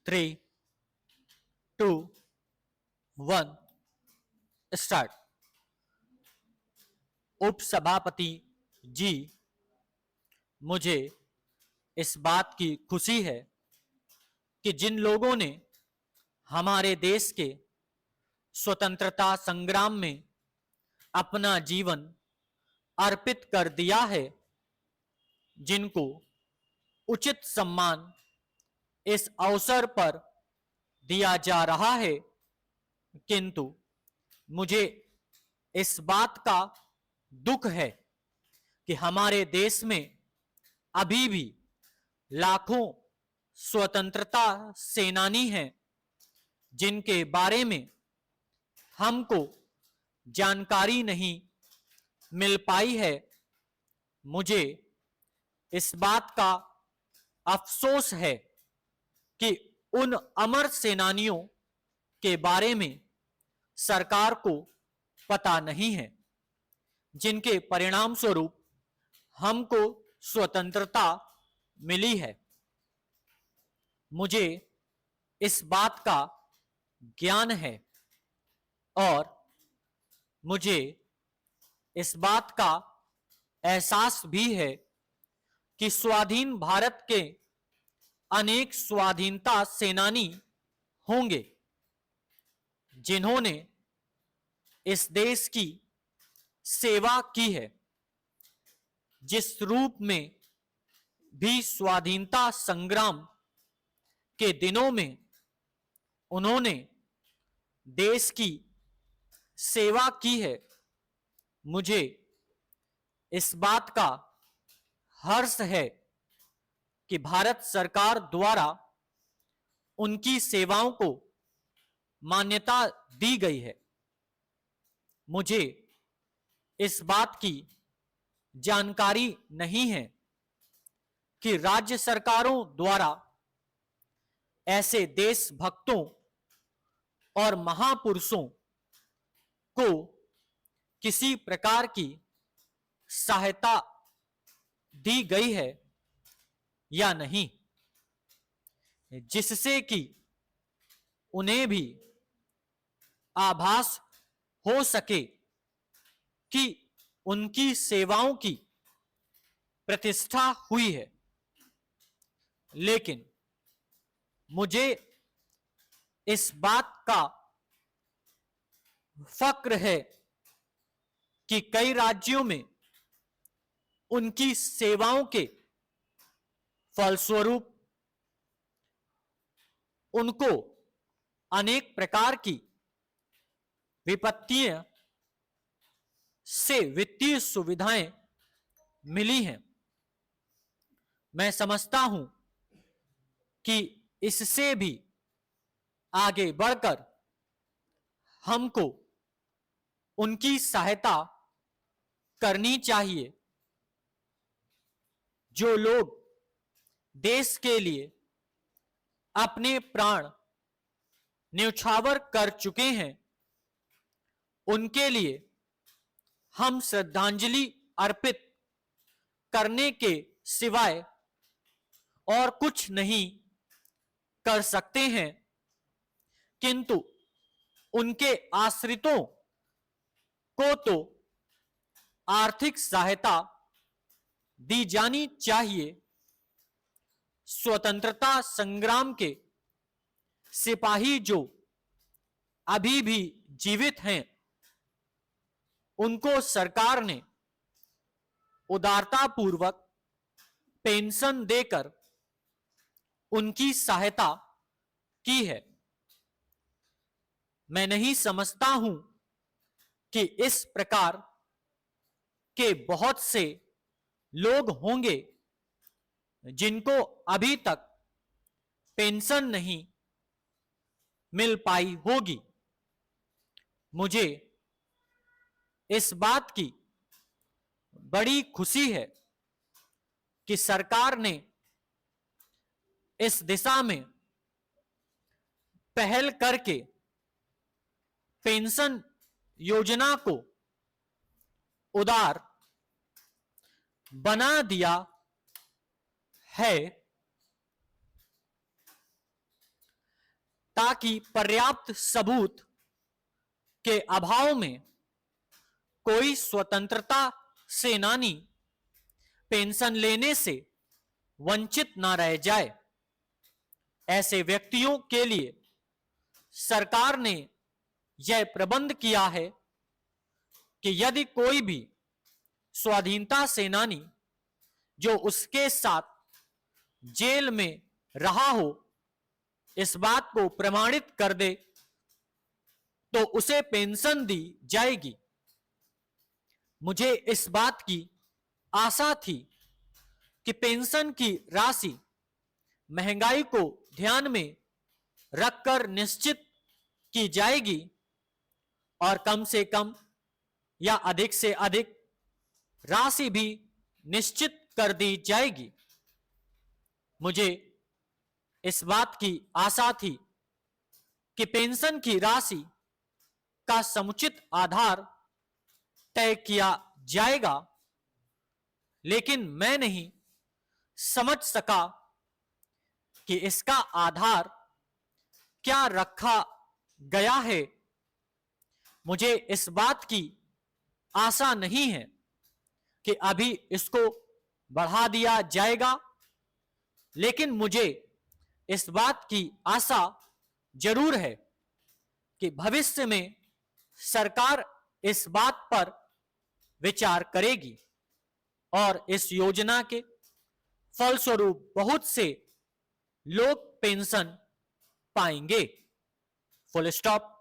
Three to one start. उपसभापति जी, मुझे इस बात की खुशी है कि जिन लोगों ने हमारे देश के स्वतंत्रता संग्राम में अपना जीवन अर्पित कर दिया है, जिनको उचित सम्मान इस अवसर पर दिया जा रहा है, किंतु मुझे इस बात का दुख है कि हमारे देश में अभी भी लाखों स्वतंत्रता सेनानी हैं जिनके बारे में हमको जानकारी नहीं मिल पाई है। मुझे इस बात का अफसोस है कि उन अमर सेनानियों के बारे में सरकार को पता नहीं है, जिनके परिणाम स्वरूप हमको स्वतंत्रता मिली है। मुझे इस बात का ज्ञान है और मुझे इस बात का एहसास भी है कि स्वाधीन भारत के अनेक स्वाधीनता सेनानी होंगे जिन्होंने इस देश की सेवा की है, जिस रूप में भी स्वाधीनता संग्राम के दिनों में उन्होंने देश की सेवा की है। मुझे इस बात का हर्ष है कि भारत सरकार द्वारा उनकी सेवाओं को मान्यता दी गई है। मुझे इस बात की जानकारी नहीं है कि राज्य सरकारों द्वारा ऐसे देशभक्तों और महापुरुषों को किसी प्रकार की सहायता दी गई है या नहीं, जिससे कि उन्हें भी आभास हो सके कि उनकी सेवाओं की प्रतिष्ठा हुई है। लेकिन मुझे इस बात का फक्र है कि कई राज्यों में उनकी सेवाओं के फलस्वरूप उनको अनेक प्रकार की विपत्तियों से वित्तीय सुविधाएं मिली हैं। मैं समझता हूं कि इससे भी आगे बढ़कर हमको उनकी सहायता करनी चाहिए। जो लोग देश के लिए अपने प्राण न्यौछावर कर चुके हैं, उनके लिए हम श्रद्धांजलि अर्पित करने के सिवाय और कुछ नहीं कर सकते हैं, किंतु उनके आश्रितों को तो आर्थिक सहायता दी जानी चाहिए। स्वतंत्रता संग्राम के सिपाही जो अभी भी जीवित हैं, उनको सरकार ने उदारतापूर्वक पेंशन देकर उनकी सहायता की है। मैं नहीं समझता हूं कि इस प्रकार के बहुत से लोग होंगे जिनको अभी तक पेंशन नहीं मिल पाई होगी। मुझे इस बात की बड़ी खुशी है कि सरकार ने इस दिशा में पहल करके पेंशन योजना को उदार बना दिया है। ताकि पर्याप्त सबूत के अभाव में कोई स्वतंत्रता सेनानी पेंशन लेने से वंचित ना रह जाए। ऐसे व्यक्तियों के लिए सरकार ने यह प्रबंध किया है कि यदि कोई भी स्वाधीनता सेनानी जो उसके साथ जेल में रहा हो इस बात को प्रमाणित कर दे तो उसे पेंशन दी जाएगी। मुझे इस बात की आशा थी कि पेंशन की राशि महंगाई को ध्यान में रखकर निश्चित की जाएगी और कम से कम या अधिक से अधिक राशि भी निश्चित कर दी जाएगी। मुझे इस बात की आशा थी कि पेंशन की राशि का समुचित आधार तय किया जाएगा, लेकिन मैं नहीं समझ सका कि इसका आधार क्या रखा गया है। मुझे इस बात की आशा नहीं है कि अभी इसको बढ़ा दिया जाएगा, लेकिन मुझे इस बात की आशा जरूर है कि भविष्य में सरकार इस बात पर विचार करेगी और इस योजना के फलस्वरूप बहुत से लोग पेंशन पाएंगे। Full stop.